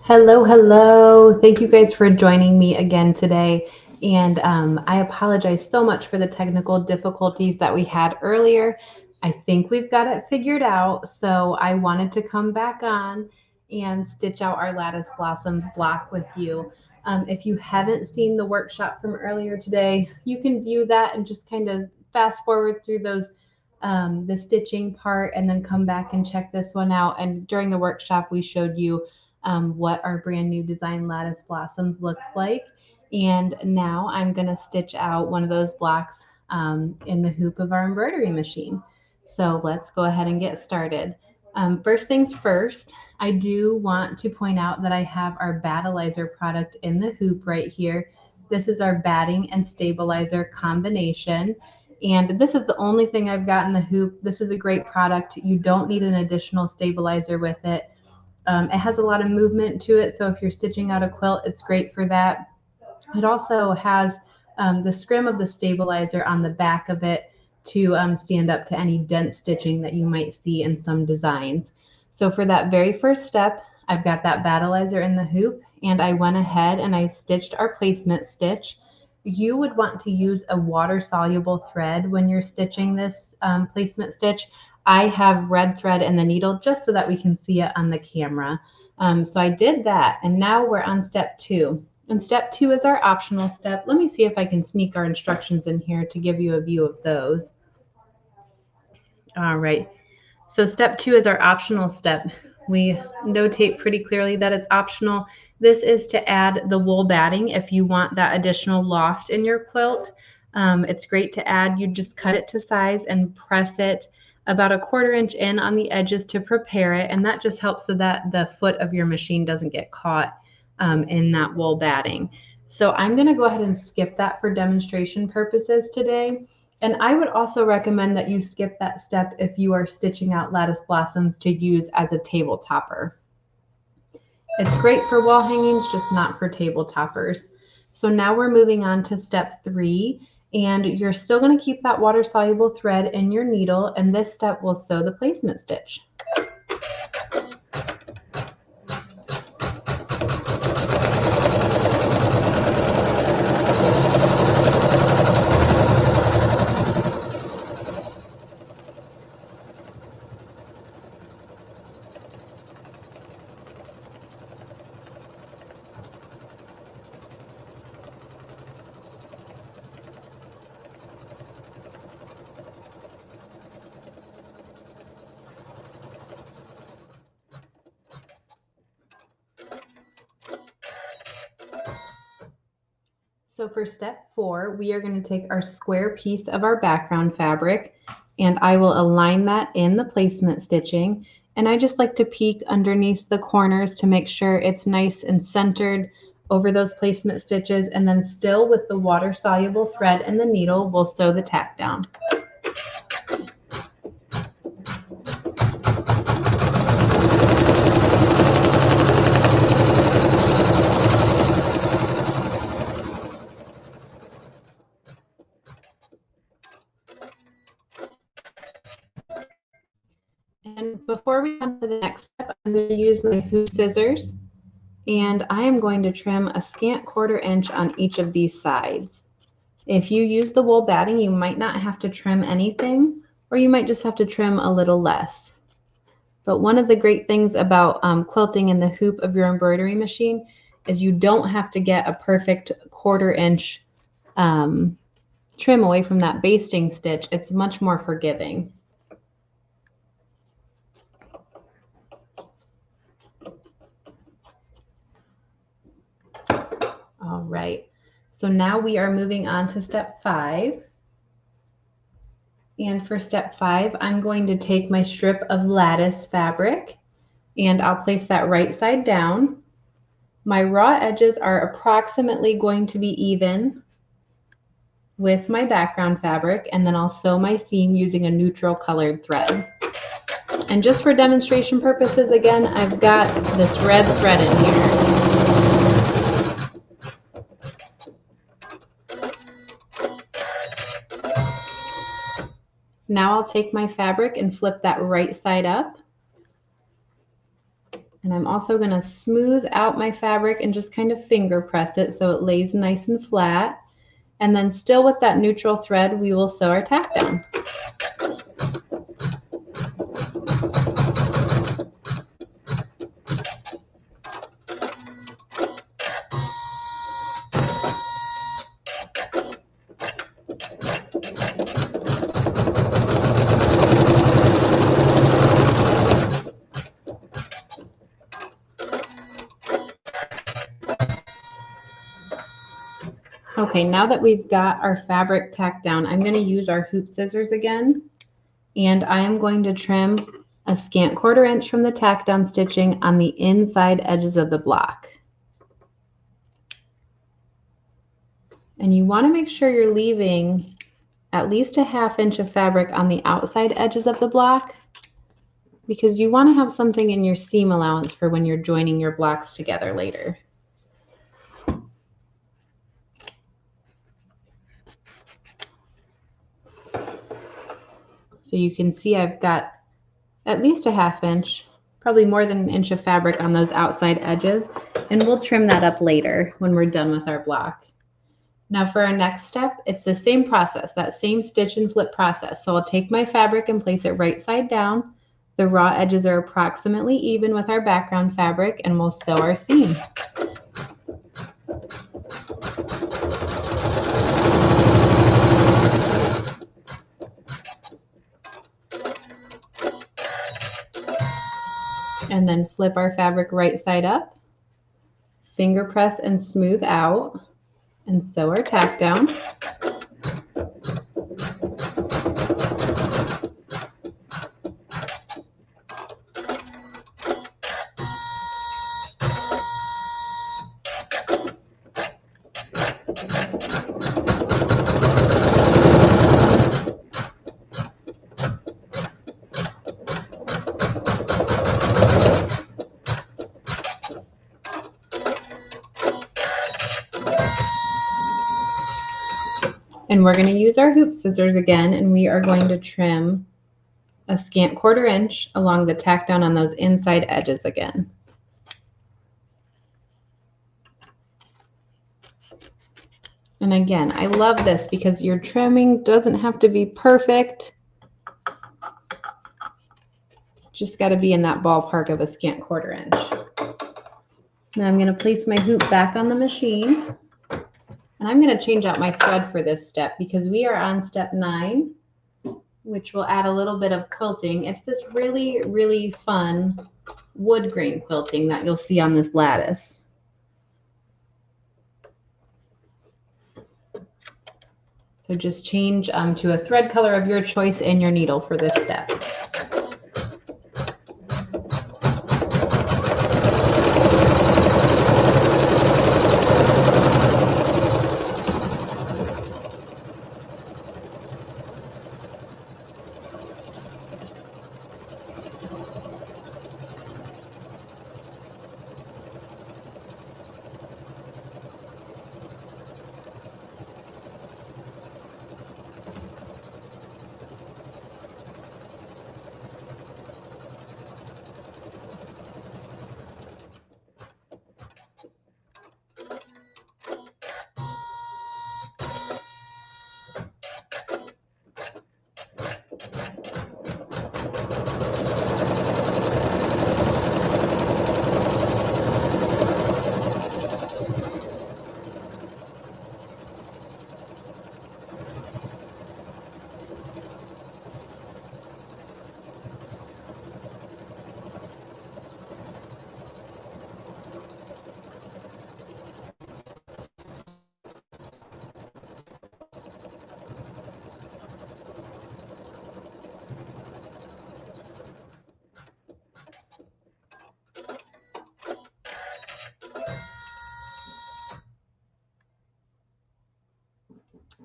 Hello, hello. Thank you guys for joining me again today. And I apologize so much for the technical difficulties that we had earlier. I think we've got it figured out. So I wanted to come back on and stitch out our Lattice Blossoms block with you. If you haven't seen the workshop from earlier today, you can view that and just kind of fast forward through those the stitching part and then come back and check this one out. And during the workshop, we showed you what our brand new design Lattice Blossoms looks like. And now I'm going to stitch out one of those blocks in the hoop of our embroidery machine. So let's go ahead and get started. First things first, I do want to point out that I have our battleizer product in the hoop right here. This is our batting and stabilizer combination. And this is the only thing I've got in the hoop. This is a great product. You don't need an additional stabilizer with it. It has a lot of movement to it, so if you're stitching out a quilt, it's great for that. It also has the scrim of the stabilizer on the back of it to stand up to any dent stitching that you might see in some designs. So for that very first step, I've got that battleizer in the hoop, and I went ahead and I stitched our placement stitch. You would want to use a water-soluble thread when you're stitching this placement stitch. I have red thread in the needle just so that we can see it on the camera. So I did that, and now we're on step 2. And step 2 is our optional step. Let me see if I can sneak our instructions in here to give you a view of those. All right. So step 2 is our optional step. We notate pretty clearly that it's optional. This is to add the wool batting if you want that additional loft in your quilt. It's great to add. You just cut it to size and press it about 1/4 inch in on the edges to prepare it, and that just helps so that the foot of your machine doesn't get caught in that wool batting. So I'm going to go ahead and skip that for demonstration purposes today. And I would also recommend that you skip that step if you are stitching out Lattice Blossoms to use as a table topper. It's great for wall hangings, just not for table toppers. So now we're moving on to step 3, and you're still going to keep that water-soluble thread in your needle, and this step will sew the placement stitch. So for step 4, we are going to take our square piece of our background fabric, and I will align that in the placement stitching. And I just like to peek underneath the corners to make sure it's nice and centered over those placement stitches, and then still with the water-soluble thread and the needle, we'll sew the tack down. And before we go on to the next step, I'm going to use my hoop scissors, and I am going to trim a scant 1/4 inch on each of these sides. If you use the wool batting, you might not have to trim anything, or you might just have to trim a little less. But one of the great things about quilting in the hoop of your embroidery machine is you don't have to get a perfect 1/4 inch trim away from that basting stitch. It's much more forgiving. All right, so now we are moving on to step 5. And for step 5, I'm going to take my strip of lattice fabric, and I'll place that right side down. My raw edges are approximately going to be even with my background fabric, and then I'll sew my seam using a neutral colored thread. And just for demonstration purposes, again, I've got this red thread in here. Now I'll take my fabric and flip that right side up. And I'm also going to smooth out my fabric and just kind of finger press it so it lays nice and flat. And then still with that neutral thread, we will sew our tack down. Okay, now that we've got our fabric tacked down, I'm going to use our hoop scissors again, and I am going to trim a scant 1/4 inch from the tack down stitching on the inside edges of the block. And you want to make sure you're leaving at least a 1/2 inch of fabric on the outside edges of the block, because you want to have something in your seam allowance for when you're joining your blocks together later. So you can see I've got at least a 1/2 inch, probably more than 1 inch of fabric on those outside edges, and we'll trim that up later when we're done with our block. Now for our next step, it's the same process, that same stitch and flip process. So I'll take my fabric and place it right side down. The raw edges are approximately even with our background fabric, and we'll sew our seam. And then flip our fabric right side up, finger press and smooth out, and sew our tack down. And we're going to use our hoop scissors again, and we are going to trim a scant 1/4 inch along the tack down on those inside edges again. And again, I love this because your trimming doesn't have to be perfect. Just got to be in that ballpark of a scant 1/4 inch. Now I'm going to place my hoop back on the machine. And I'm going to change out my thread for this step because we are on step 9, which will add a little bit of quilting. It's this really, really fun wood grain quilting that you'll see on this lattice. So just change to a thread color of your choice and your needle for this step.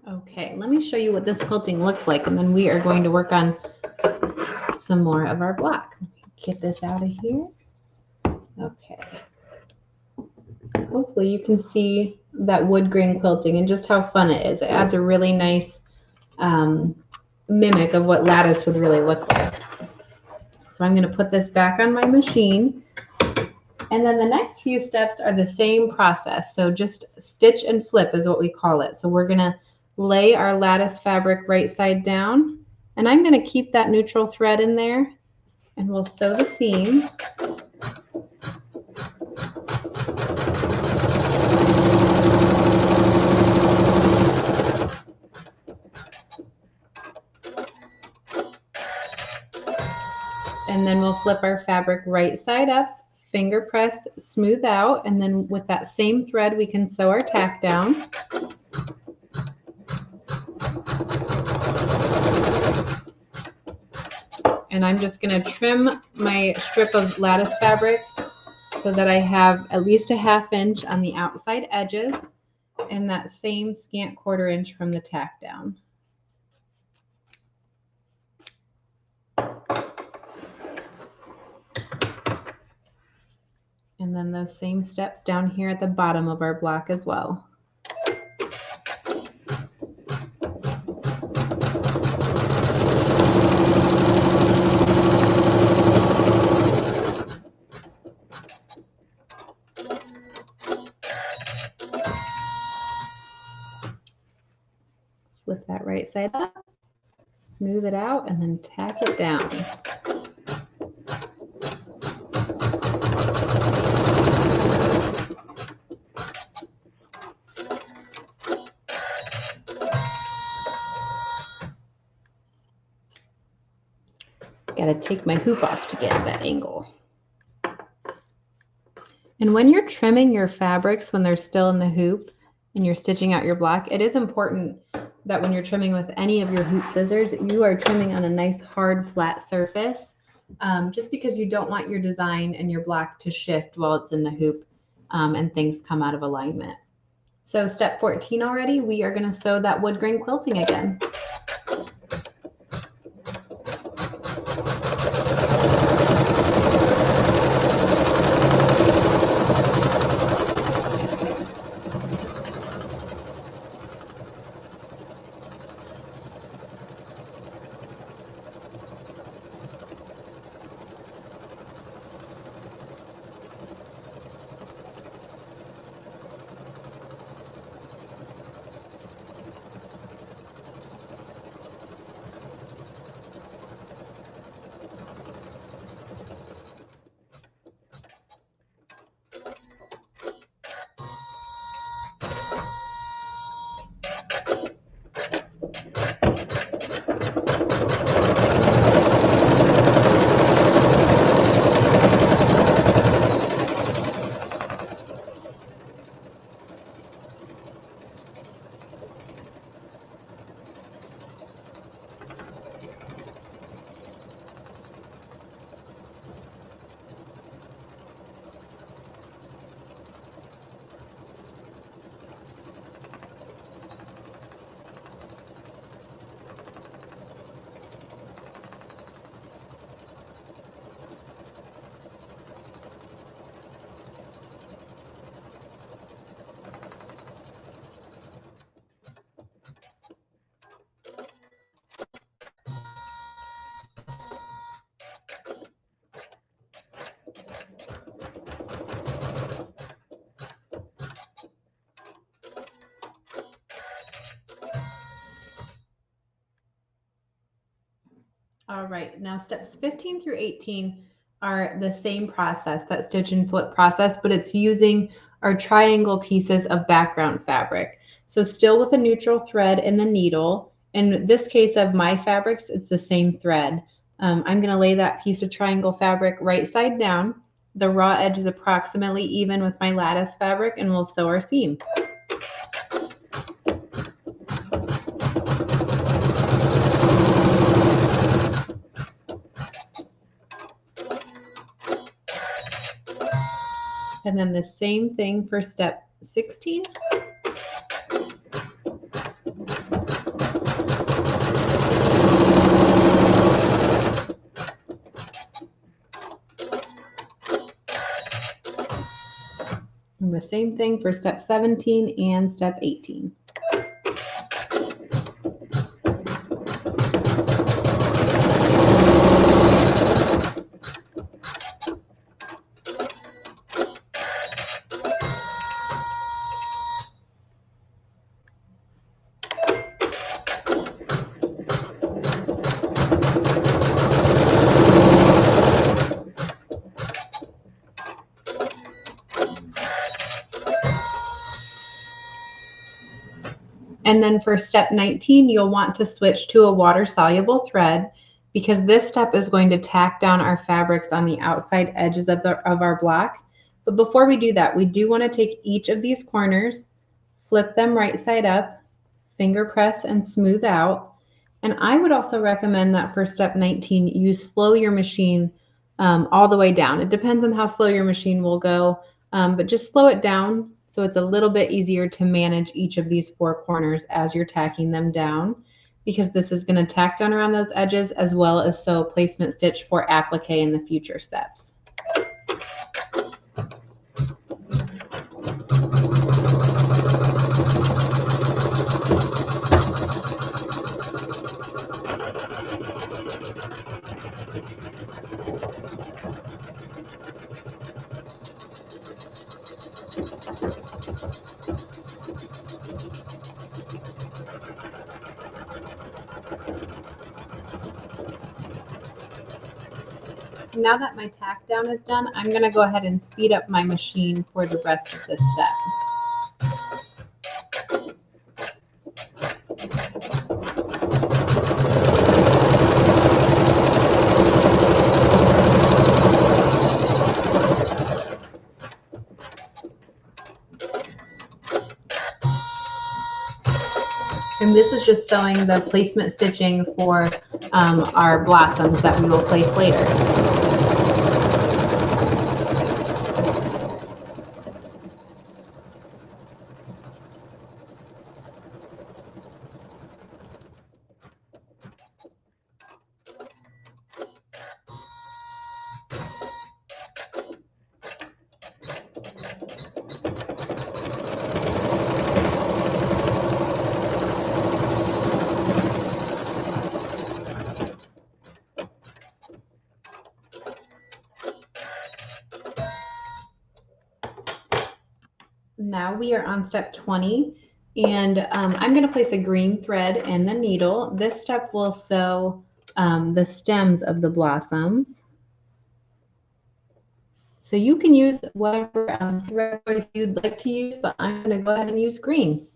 Okay, let me show you what this quilting looks like, and then we are going to work on some more of our block. Let me get this out of here. Okay. Hopefully you can see that wood grain quilting and just how fun it is. It adds a really nice mimic of what lattice would really look like. So I'm going to put this back on my machine, And then the next few steps are the same process. So just stitch and flip is what we call it. So we're gonna lay our lattice fabric right side down, and I'm gonna keep that neutral thread in there, and we'll sew the seam. And then we'll flip our fabric right side up, finger press, smooth out, and then with that same thread we can sew our tack down. And I'm just going to trim my strip of lattice fabric so that I have at least a 1/2 inch on the outside edges and that same scant 1/4 inch from the tack down. And then those same steps down here at the bottom of our block as well. Flip that right side up, smooth it out, and then tack it down. Got to take my hoop off to get that angle. And when you're trimming your fabrics when they're still in the hoop and you're stitching out your block, it is important that when you're trimming with any of your hoop scissors, you are trimming on a nice hard flat surface, just because you don't want your design and your block to shift while it's in the hoop and things come out of alignment. So step 14 already, we are going to sew that wood grain quilting again. All right, now steps 15 through 18 are the same process, that stitch and flip process, but it's using our triangle pieces of background fabric. So still with a neutral thread in the needle. In this case of my fabrics, it's the same thread. I'm going to lay that piece of triangle fabric right side down. The raw edge is approximately even with my lattice fabric, and we'll sew our seam. And then the same thing for step 16. And the same thing for step 17 and step 18. And then for step 19, you'll want to switch to a water-soluble thread because this step is going to tack down our fabrics on the outside edges of our block. But before we do that, we do want to take each of these corners, flip them right side up, finger press and smooth out. And I would also recommend that for step 19, you slow your machine all the way down. It depends on how slow your machine will go, but just slow it down so it's a little bit easier to manage each of these four corners as you're tacking them down, because this is going to tack down around those edges as well as sew placement stitch for applique in the future steps. Now that my tack down is done, I'm going to go ahead and speed up my machine for the rest of this step. And this is just sewing the placement stitching for our blossoms that we will place later. Now we are on step 20, and I'm going to place a green thread in the needle. This step will sew the stems of the blossoms. So you can use whatever thread choice you'd like to use, but I'm going to go ahead and use green.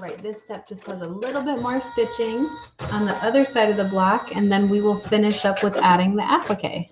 right, this step just has a little bit more stitching on the other side of the block, and then we will finish up with adding the applique.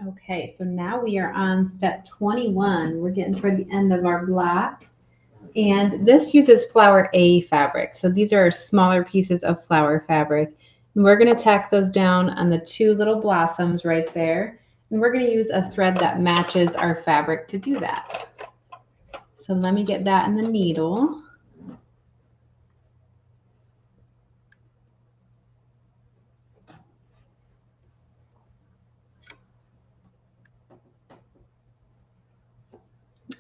Okay, so now we are on step 21. We're getting toward the end of our block. And this uses flower A fabric. So these are smaller pieces of flower fabric. And we're going to tack those down on the two little blossoms right there. And we're going to use a thread that matches our fabric to do that. So let me get that in the needle.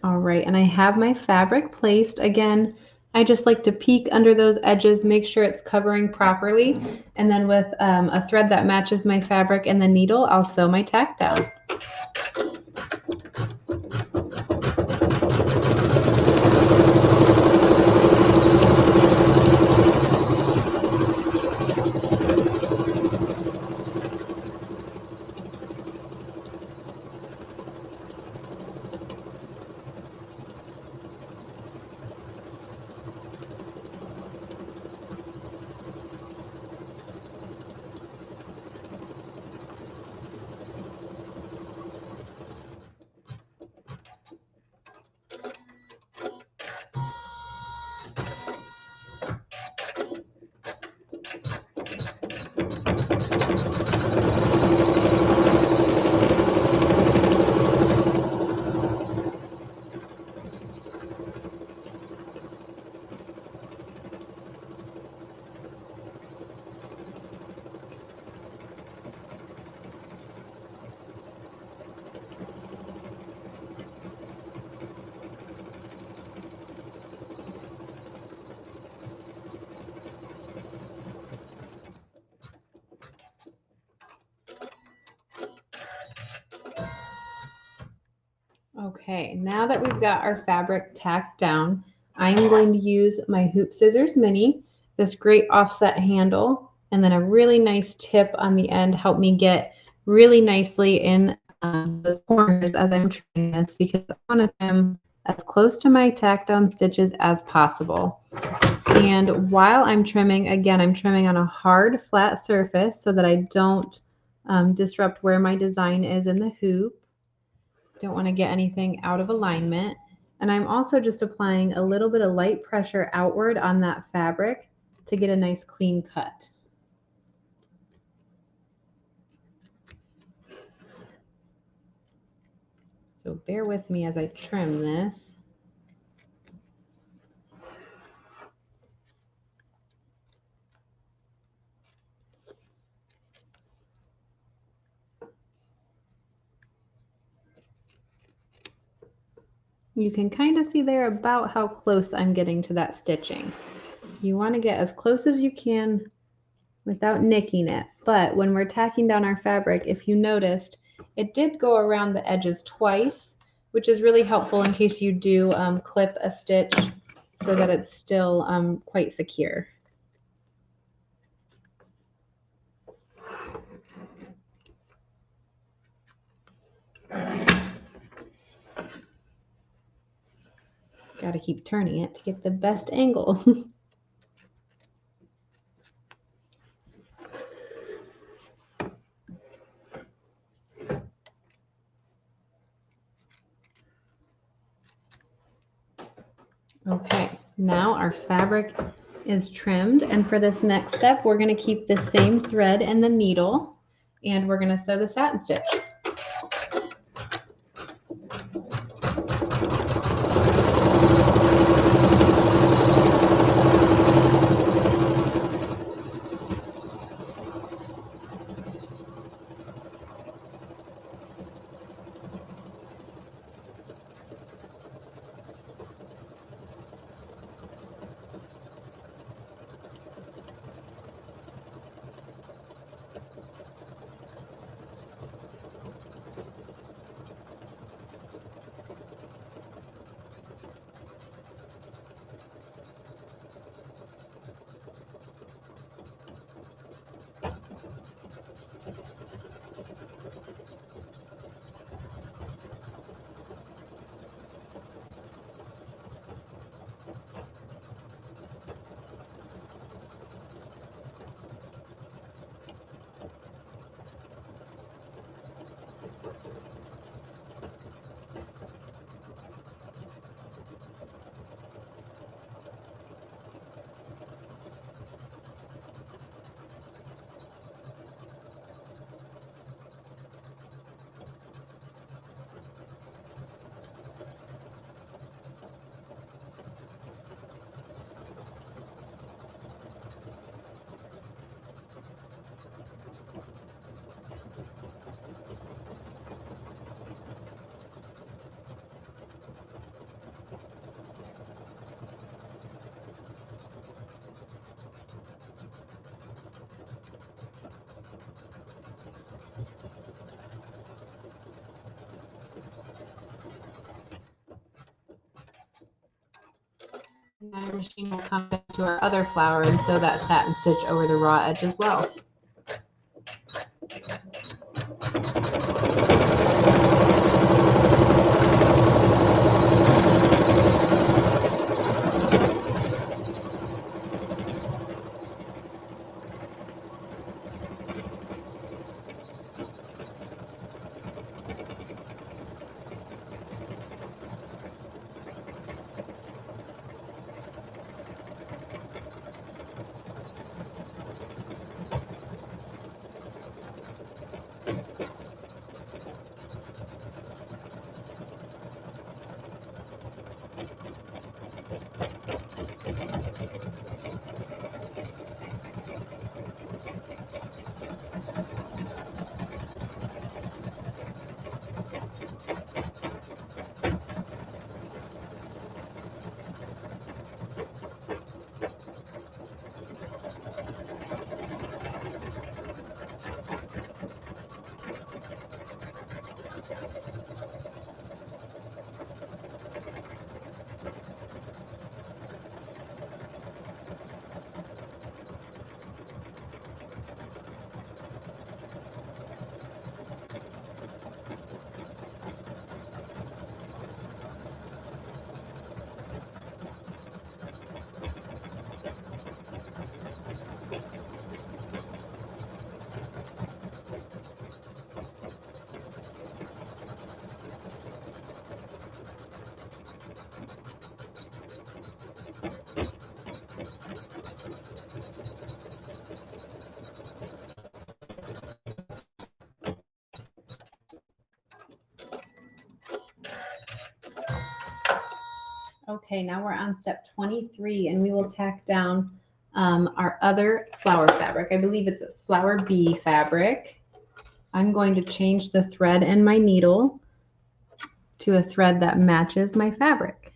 All right, and I have my fabric placed. Again, I just like to peek under those edges, make sure it's covering properly. And then with a thread that matches my fabric and the needle, I'll sew my tack down. Okay, now that we've got our fabric tacked down, I'm going to use my Hoop Scissors Mini, this great offset handle, and then a really nice tip on the end help me get really nicely in those corners as I'm trimming this, because I want to trim as close to my tack down stitches as possible. And while I'm trimming, again, I'm trimming on a hard flat surface so that I don't disrupt where my design is in the hoop. Don't want to get anything out of alignment. And I'm also just applying a little bit of light pressure outward on that fabric to get a nice clean cut. So bear with me as I trim this. You can kind of see there about how close I'm getting to that stitching. You want to get as close as you can without nicking it. But when we're tacking down our fabric, if you noticed, it did go around the edges twice, which is really helpful in case you do clip a stitch so that it's still quite secure. Got to keep turning it to get the best angle. Okay, now our fabric is trimmed, and for this next step, we're going to keep the same thread and the needle, and we're going to sew the satin stitch. Our machine will come to our other flower and sew that satin stitch over the raw edge as well. Okay, now we're on step 23, and we will tack down our other flower fabric. I believe it's a flower bee fabric. I'm going to change the thread and my needle to a thread that matches my fabric.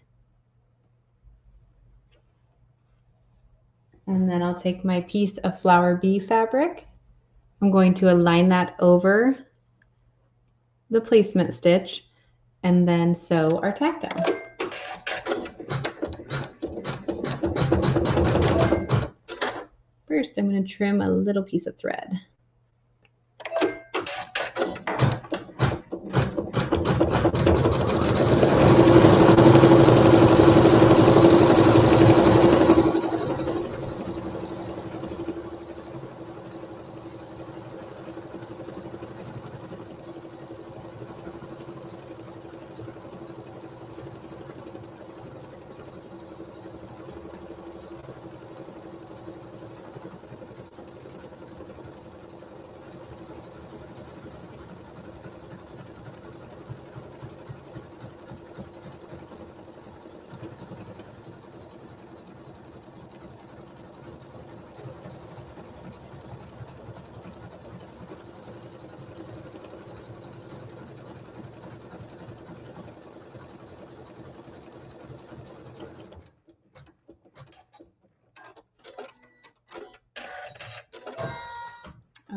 And then I'll take my piece of flower bee fabric. I'm going to align that over the placement stitch and then sew our tack down. First, I'm going to trim a little piece of thread.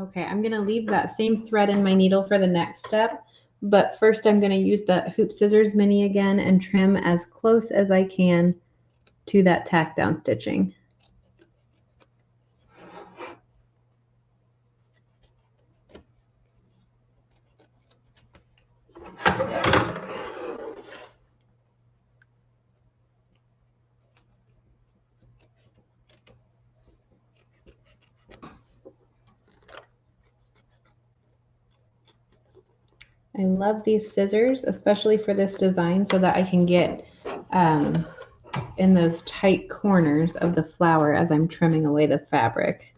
Okay, I'm going to leave that same thread in my needle for the next step, but first I'm going to use the Hoop Scissors Mini again and trim as close as I can to that tack down stitching. I love these scissors, especially for this design, so that I can get in those tight corners of the flower as I'm trimming away the fabric.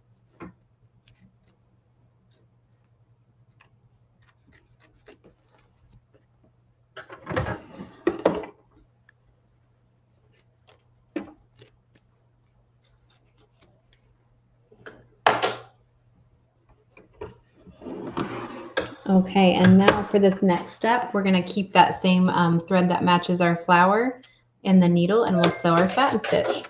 Okay, and now for this next step, we're going to keep that same thread that matches our flower in the needle, and we'll sew our satin stitch.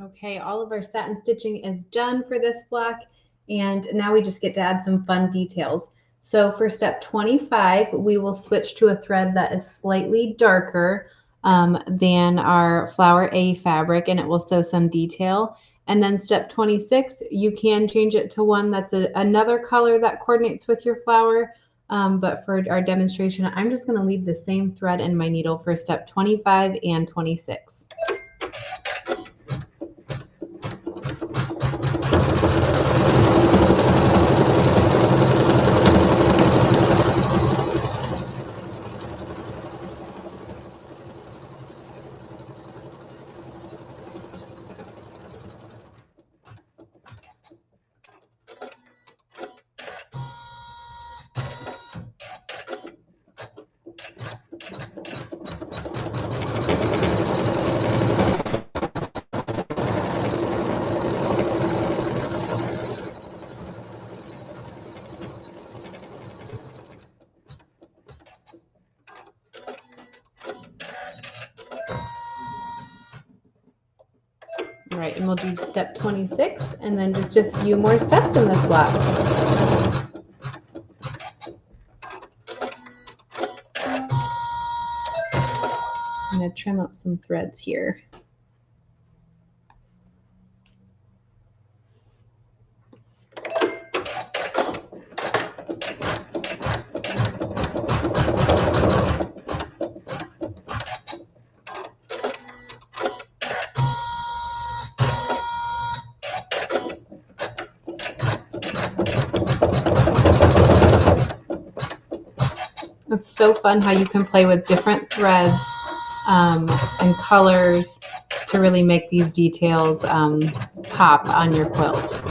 Okay, all of our satin stitching is done for this flock, and now we just get to add some fun details. So for step 25, we will switch to a thread that is slightly darker than our flower A fabric, and it will sew some detail. And then step 26, you can change it to one that's another color that coordinates with your flower. But for our demonstration, I'm just going to leave the same thread in my needle for step 25 and 26. All right, and we'll do step 26 and then just a few more steps in this block. I'm going to trim up some threads here. It's so fun how you can play with different threads and colors to really make these details pop on your quilt.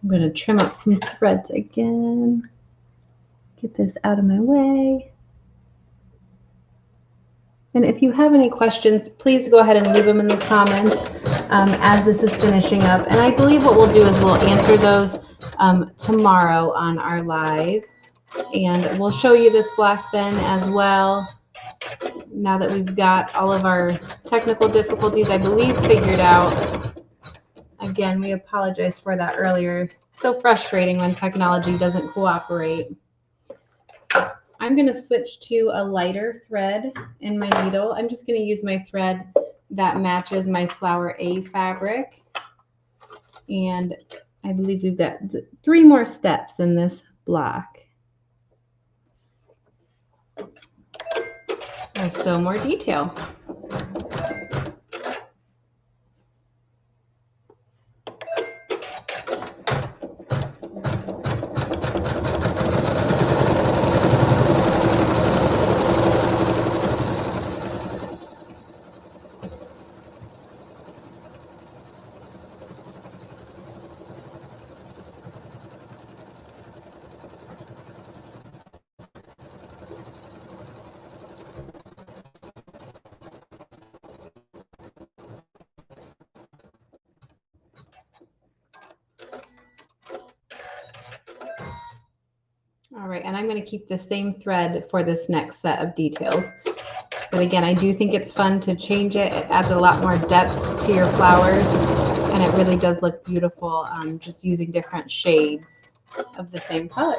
I'm going to trim up some threads again. Get this out of my way. And if you have any questions, please go ahead and leave them in the comments as this is finishing up. And I believe what we'll do is we'll answer those tomorrow on our live. And we'll show you this block then as well. Now that we've got all of our technical difficulties, I believe, figured out. Again, we apologize for that earlier. So frustrating when technology doesn't cooperate. I'm going to switch to a lighter thread in my needle. I'm just going to use my thread that matches my flower A fabric. And I believe we've got 3 more steps in this block. So more detail. All right, and I'm going to keep the same thread for this next set of details. But again, I do think it's fun to change it. It adds a lot more depth to your flowers, and it really does look beautiful just using different shades of the same color.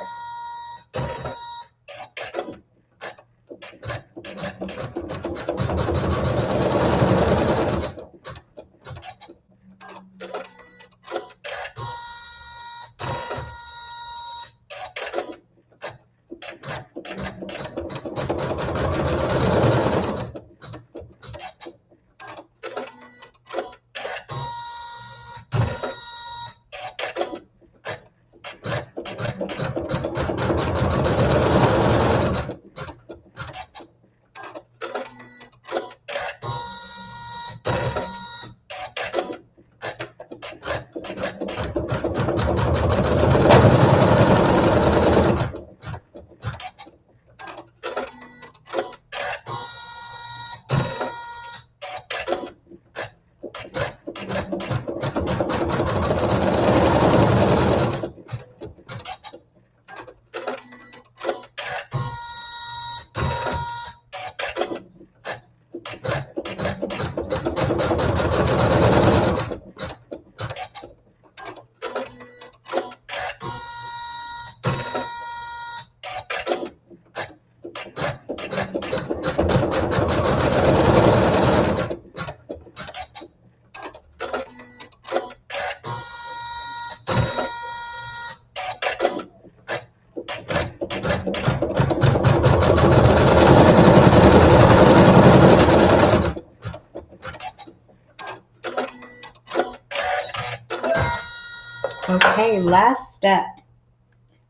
last step.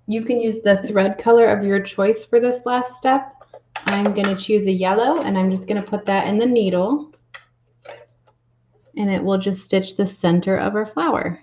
You can use the thread color of your choice for this last step. I'm going to choose a yellow, and I'm just going to put that in the needle, and it will just stitch the center of our flower.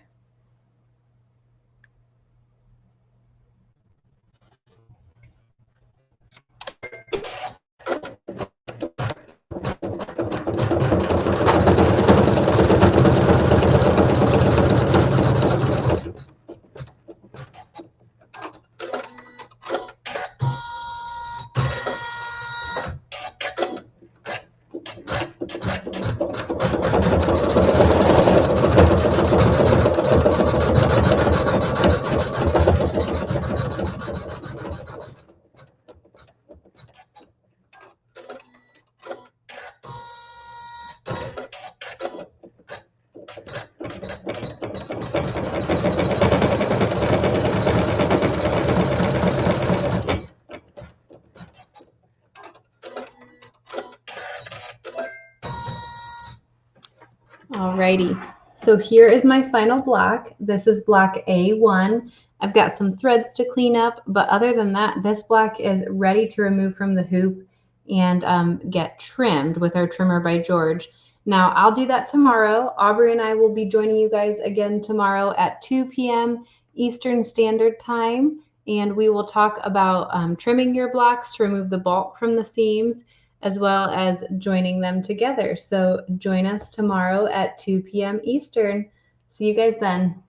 Alrighty, so here is my final block. This is block A1. I've got some threads to clean up, but other than that, this block is ready to remove from the hoop and get trimmed with our trimmer by George. Now, I'll do that tomorrow. Aubrey and I will be joining you guys again tomorrow at 2 p.m. Eastern Standard Time, and we will talk about trimming your blocks to remove the bulk from the seams, as well as joining them together. So join us tomorrow at 2 p.m. Eastern. See you guys then.